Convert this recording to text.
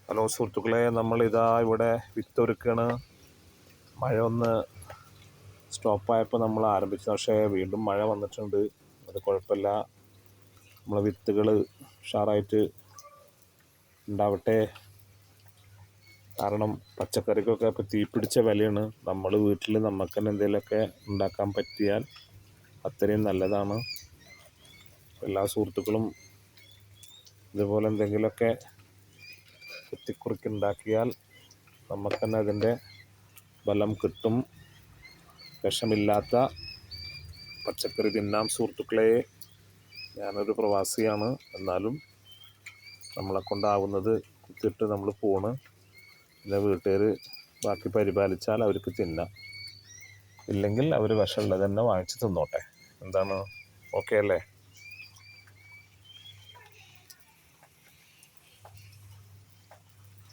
Hello സുഹൃത്തുക്കളെ, നമ്മളിതാ ഇവിടെ വിത്തൊരുക്കാണ്. മഴ ഒന്ന് സ്റ്റോപ്പായപ്പോൾ നമ്മൾ ആരംഭിച്ചു, പക്ഷേ വീണ്ടും മഴ വന്നിട്ടുണ്ട്. അത് കുഴപ്പമില്ല, നമ്മളെ വിത്തുകൾ ഉഷാറായിട്ട് ഉണ്ടാവട്ടെ. കാരണം പച്ചക്കറിക്കൊക്കെ ഇപ്പോൾ തീപിടിച്ച വിലയാണ്. നമ്മൾ വീട്ടിൽ നമുക്ക് തന്നെ എന്തെങ്കിലുമൊക്കെ ഉണ്ടാക്കാൻ പറ്റിയാൽ അത്രയും നല്ലതാണ്. എല്ലാ സുഹൃത്തുക്കളും ഇതുപോലെ എന്തെങ്കിലുമൊക്കെ കുത്തിക്കുറുക്കി ഉണ്ടാക്കിയാൽ നമുക്ക് തന്നെ അതിൻ്റെ ഫലം കിട്ടും. വിഷമില്ലാത്ത പച്ചക്കറി തിന്നാം സുഹൃത്തുക്കളെ. ഞാനൊരു പ്രവാസിയാണ്, എന്നാലും നമ്മളെ കൊണ്ടാവുന്നത് കുത്തിയിട്ട് നമ്മൾ പോണ്. പിന്നെ വീട്ടുകാർ ബാക്കി പരിപാലിച്ചാൽ അവർക്ക് തിന്നാം, ഇല്ലെങ്കിൽ അവർ വിഷമുള്ളത് തന്നെ വാങ്ങിച്ച് തിന്നോട്ടെ. എന്താണ്, ഓക്കെ അല്ലേ?